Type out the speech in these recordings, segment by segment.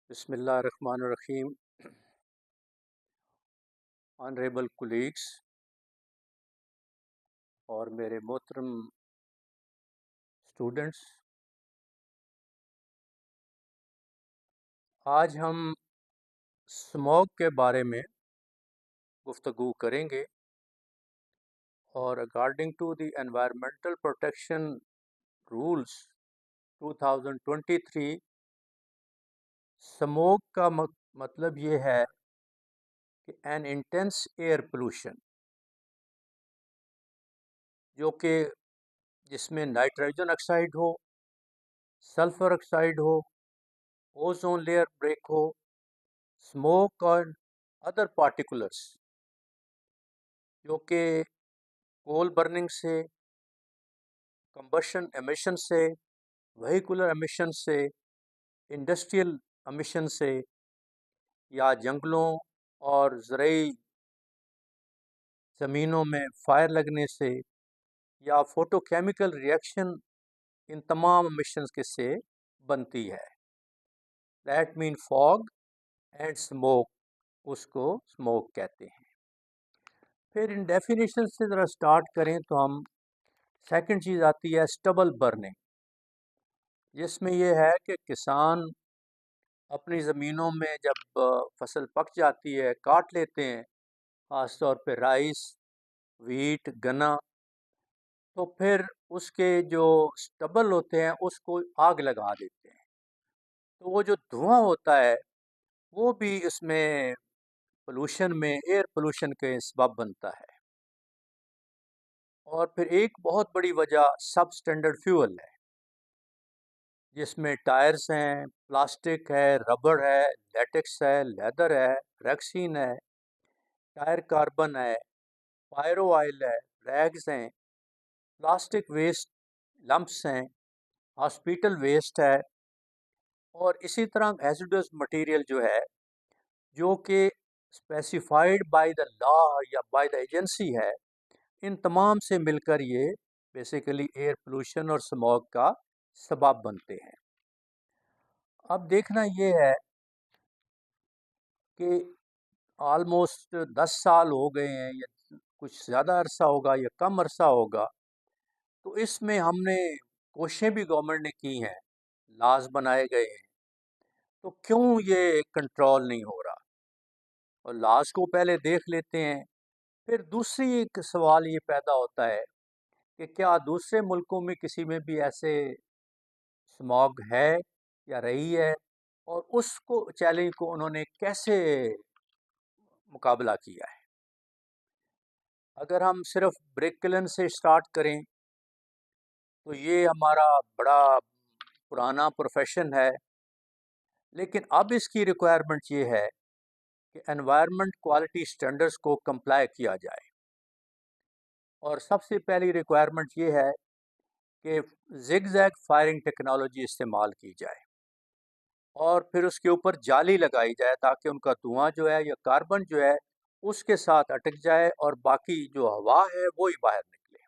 بسم اللہ الرحمن الرحیم. آنریبل کولیگس اور میرے محترم اسٹوڈنٹس، آج ہم اسموگ کے بارے میں گفتگو کریں گے اور according to the environmental protection rules 2023 smog کا مطلب یہ ہے کہ این انٹینس ایئر پولوشن جو کہ جس میں نائٹروجن آکسائڈ ہو، سلفر آکسائڈ ہو، اوزون لیئر بریک ہو، اسموک اور ادر پارٹیکولرس جو کہ کول برننگ سے، کمبشن امیشن سے، وہیکولر امیشن سے، انڈسٹریل امیشن سے، یا جنگلوں اور زرعی زمینوں میں فائر لگنے سے، یا فوٹو کیمیکل ریئیکشن، ان تمام امیشنز کے سے بنتی ہے. That mean fog and smoke, اس کو اسموک کہتے ہیں. پھر ان ڈیفینیشن سے ذرا اسٹارٹ کریں تو ہم سیکنڈ چیز آتی ہے اسٹبل برننگ، جس میں یہ ہے کہ کسان اپنی زمینوں میں جب فصل پک جاتی ہے کاٹ لیتے ہیں، خاص طور پہ رائس، ویٹ، گنا، تو پھر اس کے جو اسٹبل ہوتے ہیں اس کو آگ لگا دیتے ہیں. تو وہ جو دھواں ہوتا ہے وہ بھی اس میں پولوشن میں ایئر پولوشن کے سبب بنتا ہے. اور پھر ایک بہت بڑی وجہ سب اسٹینڈرڈ فیول ہے، جس میں ٹائرز ہیں، پلاسٹک ہے، ربڑ ہے، لیٹکس ہے، لیدر ہے، ریکسین ہے، ٹائر کاربن ہے، پائرو آئل ہے، ریگز ہیں، پلاسٹک ویسٹ لمپس ہیں، ہاسپیٹل ویسٹ ہے، اور اسی طرح ہیزیڈس مٹیریل جو ہے جو کہ اسپیسیفائڈ بائی دا لا یا بائی دا ایجنسی ہے، ان تمام سے مل کر یہ بیسیکلی ایئر پولوشن اور اسموگ کا سبب بنتے ہیں. اب دیکھنا یہ ہے کہ آلموسٹ 10 سال ہو گئے ہیں، یا کچھ زیادہ عرصہ ہوگا یا کم عرصہ ہوگا، تو اس میں ہم نے کوششیں بھی گورنمنٹ نے کی ہیں، لاز بنائے گئے ہیں، تو کیوں یہ کنٹرول نہیں ہو رہا؟ اور لاز کو پہلے دیکھ لیتے ہیں. پھر دوسری ایک سوال یہ پیدا ہوتا ہے کہ کیا دوسرے ملکوں میں کسی میں بھی ایسے اسموگ ہے یا رہی ہے، اور اس کو چیلنج کو انہوں نے کیسے مقابلہ کیا ہے. اگر ہم صرف بریک کلن سے اسٹارٹ کریں تو یہ ہمارا بڑا پرانا پروفیشن ہے، لیکن اب اس کی ریکوائرمنٹ یہ ہے کہ انوائرمنٹ کوالٹی سٹینڈرڈز کو کمپلائی کیا جائے. اور سب سے پہلی ریکوائرمنٹ یہ ہے کہ زگ زیگ فائرنگ ٹیکنالوجی استعمال کی جائے، اور پھر اس کے اوپر جالی لگائی جائے تاکہ ان کا دھواں جو ہے یا کاربن جو ہے اس کے ساتھ اٹک جائے اور باقی جو ہوا ہے وہی باہر نکلے.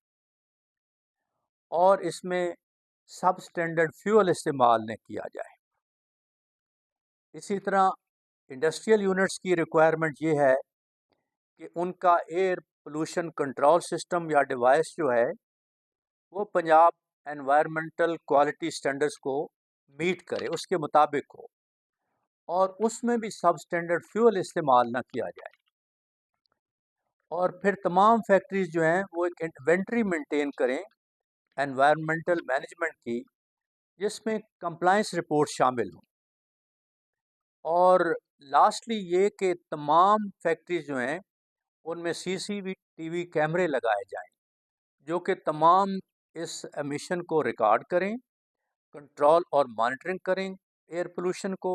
اور اس میں سب اسٹینڈرڈ فیول استعمال نہ کیا جائے. اسی طرح انڈسٹریل یونٹس کی ریکوائرمنٹ یہ ہے کہ ان کا ایئر پولوشن کنٹرول سسٹم یا ڈیوائس جو ہے وہ پنجاب انوائرمنٹل کوالٹی سٹینڈرڈز کو میٹ کرے، اس کے مطابق ہو، اور اس میں بھی سب اسٹینڈرڈ فیول استعمال نہ کیا جائے. اور پھر تمام فیکٹریز جو ہیں وہ ایک انوینٹری مینٹین کریں انوائرمنٹل مینجمنٹ کی، جس میں کمپلائنس رپورٹ شامل ہوں. اور لاسٹلی یہ کہ تمام فیکٹریز جو ہیں ان میں CCTV کیمرے لگائے جائیں جو کہ تمام اس امیشن کو ریکارڈ کریں، کنٹرول اور مانیٹرنگ کریں ایئر پولوشن کو،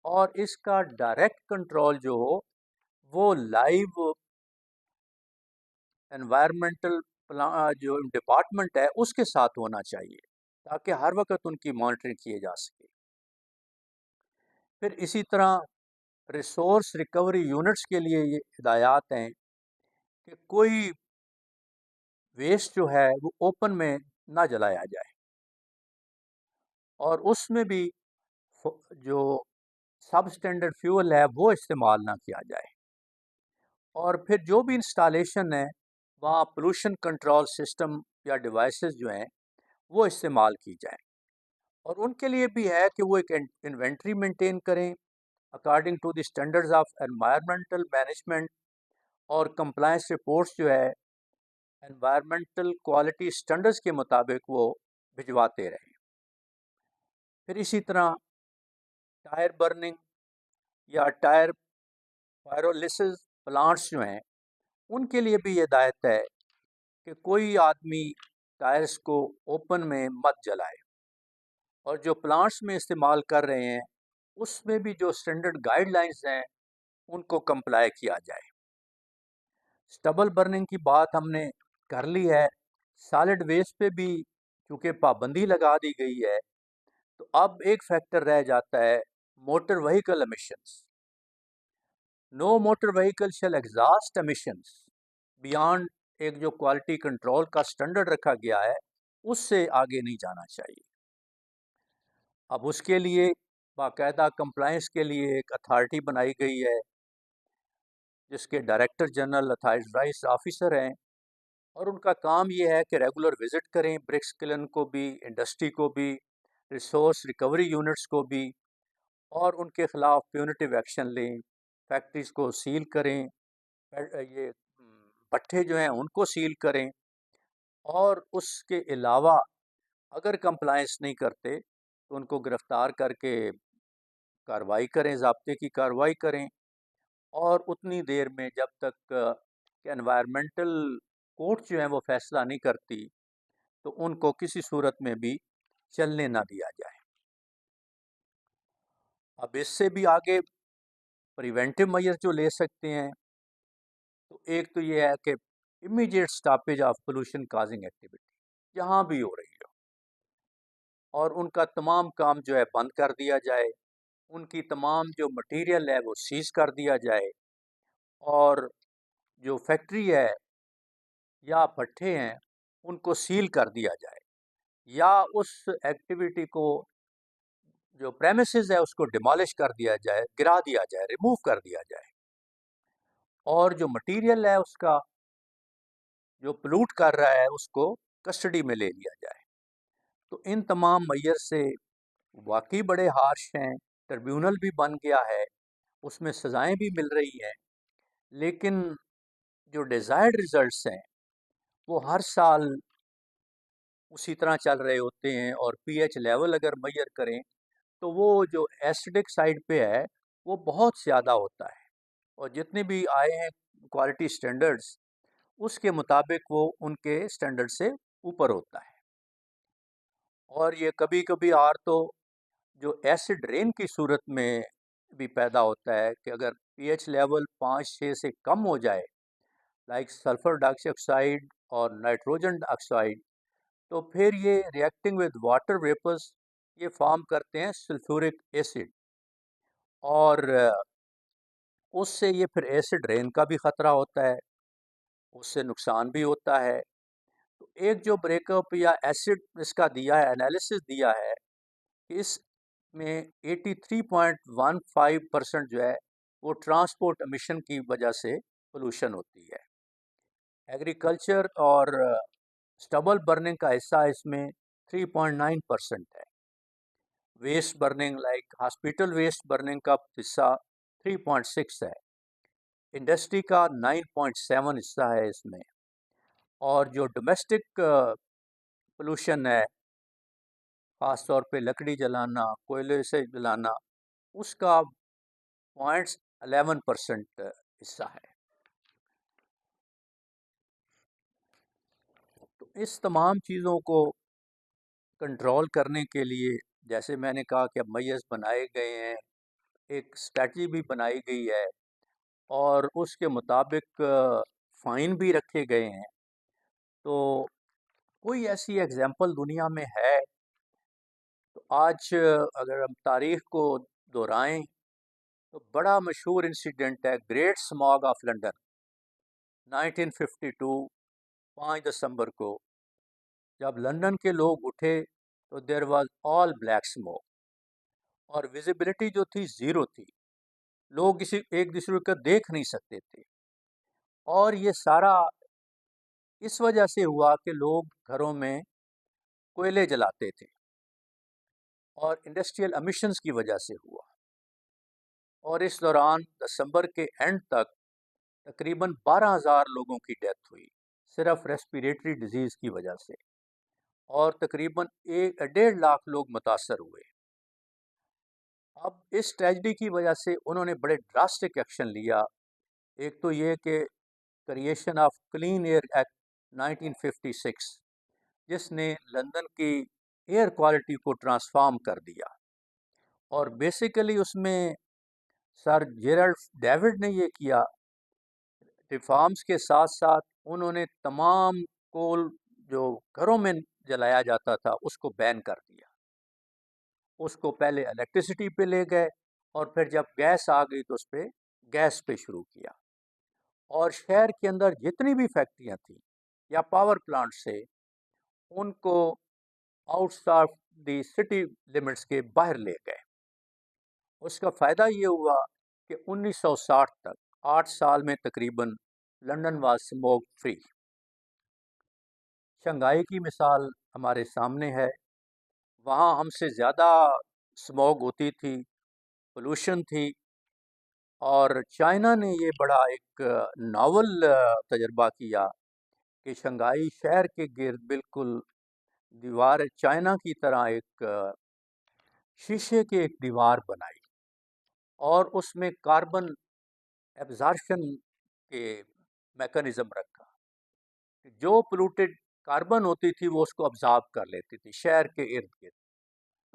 اور اس کا ڈائریکٹ کنٹرول جو ہو وہ لائیو انوائرمنٹل جو ڈپارٹمنٹ ہے اس کے ساتھ ہونا چاہیے تاکہ ہر وقت ان کی مانیٹرنگ کی جا سکے. پھر اسی طرح ریسورس ریکوری یونٹس کے لیے یہ ہدایات ہیں کہ کوئی ویسٹ جو ہے وہ اوپن میں نہ جلایا جائے، اور اس میں بھی جو سب اسٹینڈرڈ فیول ہے وہ استعمال نہ کیا جائے، اور پھر جو بھی انسٹالیشن ہے وہاں پولوشن کنٹرول سسٹم یا ڈیوائسز جو ہیں وہ استعمال کی جائیں، اور ان کے لیے بھی ہے کہ وہ ایک انوینٹری مینٹین کریں according to the standards of environmental management, اور کمپلائنس رپورٹس جو ہے انوائرمنٹل کوالٹی اسٹینڈرڈز کے مطابق وہ بھجواتے رہیں۔ پھر اسی طرح ٹائر برننگ یا ٹائر پائرولسز پلانٹس جو ہیں ان کے لیے بھی ہدایت ہے کہ کوئی آدمی ٹائرس کو اوپن میں مت جلائے، اور جو پلانٹس میں استعمال کر رہے ہیں اس میں بھی جو اسٹینڈرڈ گائیڈ لائنز ہیں ان کو کمپلائی کیا جائے۔ سٹبل برننگ کی بات ہم نے کر لی ہے، سالڈ ویسٹ پہ بھی چونکہ پابندی لگا دی گئی ہے، تو اب ایک فیکٹر رہ جاتا ہے motor vehicle emissions. No motor vehicle shall exhaust emissions beyond ایک جو کوالٹی کنٹرول کا سٹینڈرڈ رکھا گیا ہے اس سے آگے نہیں جانا چاہیے۔ اب اس کے لیے باقاعدہ کمپلائنس کے لیے ایک اتھارٹی بنائی گئی ہے جس کے ڈائریکٹر جنرل اتھائزڈ آفیسر ہیں، اور ان کا کام یہ ہے کہ ریگولر وزٹ کریں برکس کلن کو بھی، انڈسٹری کو بھی، ریسورس ریکوری یونٹس کو بھی، اور ان کے خلاف پیونیٹیو ایکشن لیں، فیکٹریز کو سیل کریں، یہ بٹھے جو ہیں ان کو سیل کریں، اور اس کے علاوہ اگر کمپلائنس نہیں کرتے تو ان کو گرفتار کر کے کارروائی کریں، ضابطے کی کارروائی کریں، اور اتنی دیر میں جب تک کہ انوائرمنٹل کورٹ جو ہیں وہ فیصلہ نہیں کرتی تو ان کو کسی صورت میں بھی چلنے نہ دیا جائے۔ اب اس سے بھی آگے پریونٹیو میئر جو لے سکتے ہیں، تو ایک تو یہ ہے کہ immediate stoppage of pollution causing activity جہاں بھی ہو رہی ہو، اور ان کا تمام کام جو ہے بند کر دیا جائے، ان کی تمام جو مٹیریل ہے وہ سیز کر دیا جائے، اور جو فیکٹری ہے یا بھٹھے ہیں ان کو سیل کر دیا جائے، یا اس ایکٹیویٹی کو جو پریمیسز ہے اس کو ڈیمالش کر دیا جائے، گرا دیا جائے، ریموو کر دیا جائے، اور جو مٹیریل ہے اس کا جو پلوٹ کر رہا ہے اس کو کسٹڈی میں لے لیا جائے۔ تو ان تمام میئر سے واقعی بڑے ہارش ہیں، ٹربیونل بھی بن گیا ہے، اس میں سزائیں بھی مل رہی ہیں، لیکن جو ڈیزائرڈ ریزلٹس ہیں وہ ہر سال اسی طرح چل رہے ہوتے ہیں، اور پی ایچ لیول اگر میئر کریں تو وہ جو ایسڈک سائڈ پہ ہے وہ بہت زیادہ ہوتا ہے، اور جتنے بھی آئے ہیں کوالٹی سٹینڈرڈز اس کے مطابق وہ ان کے سٹینڈرڈ سے اوپر ہوتا ہے۔ اور یہ کبھی کبھی تو جو ایسڈ رین کی صورت میں بھی پیدا ہوتا ہے کہ اگر پی ایچ لیول 5-6 سے کم ہو جائے، لائک سلفر ڈائی آکسائڈ اور نائٹروجن آکسائڈ، تو پھر یہ ریئیکٹنگ ود واٹر ویپرز یہ فارم کرتے ہیں سلفورک ایسڈ، اور اس سے یہ پھر ایسڈ رین کا بھی خطرہ ہوتا ہے، اس سے نقصان بھی ہوتا ہے۔ تو ایک جو بریک اپ یا ایسڈ اس کا دیا ہے، انالیسس دیا ہے کہ اس میں 83.15% جو ہے وہ ٹرانسپورٹ امیشن کی وجہ سے پولوشن ہوتی ہے۔ ایگریکلچر اور سٹبل برننگ کا حصہ اس میں 3.9% ہے۔ Waste burning like hospital waste burning کا حصہ 3.6 ہے، انڈسٹری کا 9.7 حصہ ہے اس میں، اور جو ڈومیسٹک پولوشن ہے خاص طور پہ لکڑی جلانا، کوئلے سے جلانا، اس کا 0.11% حصہ ہے۔ تو اس تمام چیزوں کو کنٹرول کرنے کے لیے جیسے میں نے کہا کہ اب میئرز بنائے گئے ہیں، ایک اسٹریٹجی بھی بنائی گئی ہے، اور اس کے مطابق فائن بھی رکھے گئے ہیں۔ تو کوئی ایسی ایگزامپل دنیا میں ہے تو آج اگر ہم تاریخ کو دہرائیں تو بڑا مشہور انسیڈنٹ ہے گریٹ اسماگ آف لنڈن 1952، 5 دسمبر کو جب لندن کے لوگ اٹھے تو there was all black smoke, اور ویزیبلٹی جو تھی زیرو تھی، لوگ کسی ایک دوسرے کو دیکھ نہیں سکتے تھے، اور یہ سارا اس وجہ سے ہوا کہ لوگ گھروں میں کوئلے جلاتے تھے اور انڈسٹریل امیشنز کی وجہ سے ہوا۔ اور اس دوران دسمبر کے اینڈ تک تقریباً 12,000 لوگوں کی ڈیتھ ہوئی صرف ریسپیریٹری ڈیزیز کی وجہ سے، اور تقریباً 1.5 لاکھ لوگ متاثر ہوئے۔ اب اس ٹریجڈی کی وجہ سے انہوں نے بڑے ڈراسٹک ایکشن لیا۔ ایک تو یہ کہ creation of clean air act 1956، جس نے لندن کی ایئر کوالٹی کو ٹرانسفارم کر دیا، اور بیسیکلی اس میں سر جیرلڈ ڈیوڈ نے یہ کیا، ریفارمز کے ساتھ ساتھ انہوں نے تمام کول جو گھروں میں جلایا جاتا تھا اس کو بین کر دیا۔ اس کو پہلے الیکٹریسٹی پہ لے گئے، اور پھر جب گیس آ گئی تو اس پہ گیس پہ شروع کیا، اور شہر کے اندر جتنی بھی فیکٹریاں تھیں یا پاور پلانٹ سے، ان کو out of the city limits کے باہر لے گئے۔ اس کا فائدہ یہ ہوا کہ 1960 تک 8 سال میں تقریباً London was smoke free. Shanghai کی مثال ہمارے سامنے ہے، وہاں ہم سے زیادہ اسموگ ہوتی تھی، پولوشن تھی، اور چائنا نے یہ بڑا ایک ناول تجربہ کیا کہ شنگھائی شہر کے گرد بالکل دیوار چائنا کی طرح ایک شیشے کی ایک دیوار بنائی، اور اس میں کاربن ایبزارپشن کے میکانزم رکھا کہ جو پولوٹیڈ کاربن ہوتی تھی وہ اس کو ابزارب کر لیتی تھی شہر کے ارد گرد۔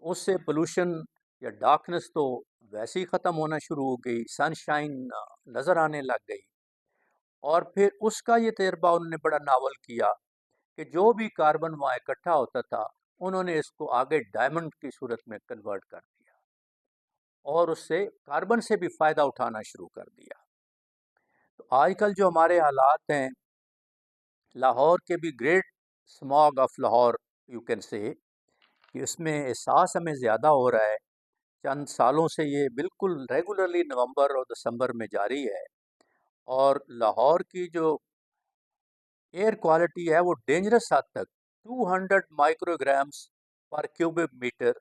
اس سے پولوشن یا ڈارکنس تو ویسے ہی ختم ہونا شروع ہو گئی، سن شائن نظر آنے لگ گئی، اور پھر اس کا یہ تجربہ انہوں نے بڑا ناول کیا کہ جو بھی کاربن وہاں اکٹھا ہوتا تھا انہوں نے اس کو آگے ڈائمنڈ کی صورت میں کنورٹ کر دیا، اور اس سے کاربن سے بھی فائدہ اٹھانا شروع کر دیا۔ تو آج کل جو ہمارے حالات ہیں، لاہور کے بھی great smog of Lahore you can say, کہ اس میں احساس ہمیں زیادہ ہو رہا ہے۔ چند سالوں سے یہ بالکل ریگولرلی نومبر اور دسمبر میں جاری ہے، اور لاہور کی جو ایئر کوالٹی ہے وہ ڈینجرس حد تک 200 مائکرو گرامز پر کیوبک میٹر،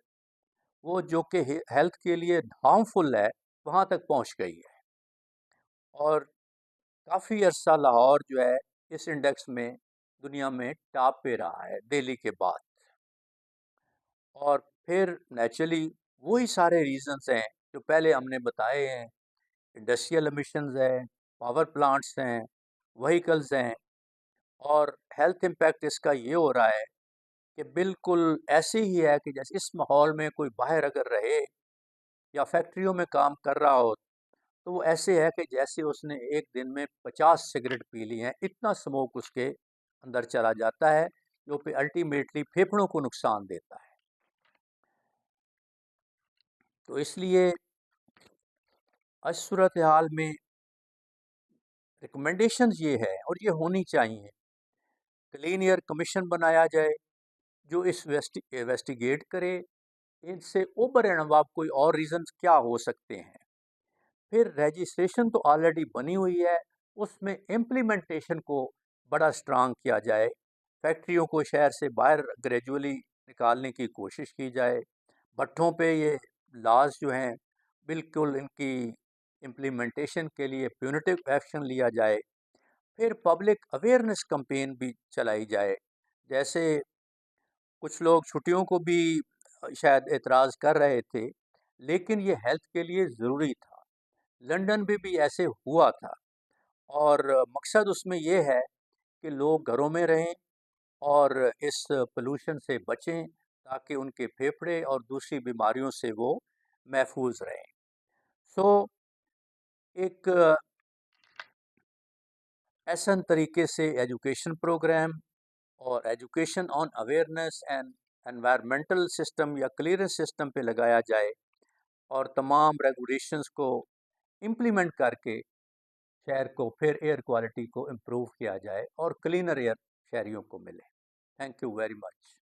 وہ جو کہ ہیلتھ کے لیے ہارمفل ہے، وہاں تک پہنچ گئی ہے، اور کافی عرصہ لاہور جو ہے اس انڈیکس میں دنیا میں ٹاپ پہ رہا ہے دہلی کے بعد۔ اور پھر نیچرلی وہی سارے ریزنز ہیں جو پہلے ہم نے بتائے ہیں، انڈسٹریل امیشنز ہیں، پاور پلانٹس ہیں، وہیکلز ہیں، اور ہیلتھ امپیکٹ اس کا یہ ہو رہا ہے کہ بالکل ایسے ہی ہے کہ جیسے اس ماحول میں کوئی باہر اگر رہے یا فیکٹریوں میں کام کر رہا ہو تو وہ ایسے ہے کہ جیسے اس نے ایک دن میں 50 سگریٹ پی لی ہیں، اتنا اسموک اس کے اندر چلا جاتا ہے، جو پہ الٹیمیٹلی پھیپھڑوں کو نقصان دیتا ہے۔ تو اس لیے اس صورتحال میں ریکمنڈیشنز یہ ہے، اور یہ ہونی چاہیے، کلین ایئر کمیشن بنایا جائے جو اس انویسٹیگیٹ کرے ان سے اوپر اینڈ ابو کوئی اور ریزنز کیا ہو سکتے ہیں۔ پھر رجسٹریشن تو آلریڈی بنی ہوئی ہے، اس میں امپلیمنٹیشن کو بڑا اسٹرانگ کیا جائے، فیکٹریوں کو شہر سے باہر گریجولی نکالنے کی کوشش کی جائے، بھٹھوں پہ یہ لاز جو ہیں بالکل ان کی امپلیمنٹیشن کے لیے پیونیٹیو ایکشن لیا جائے، پھر پبلک اویئرنیس کمپین بھی چلائی جائے، جیسے کچھ لوگ چھٹیوں کو بھی شاید اعتراض کر رہے تھے، لیکن یہ ہیلتھ کے لیے ضروری تھا۔ لندن میں بھی ایسے ہوا تھا، اور مقصد اس میں یہ ہے کہ لوگ گھروں میں رہیں اور اس پولوشن سے بچیں تاکہ ان کے پھیپھڑے اور دوسری بیماریوں سے وہ محفوظ رہیں۔ سو ایک ایسن طریقے سے ایجوکیشن پروگرام اور education on awareness and environmental system یا کلیئرنس سسٹم پہ لگایا جائے، اور تمام ریگولیشنز کو امپلیمنٹ کر کے شہر کو پھر ایئر کوالٹی کو امپروو کیا جائے اور کلینر ایئر شہریوں کو ملے۔ Thank you very much.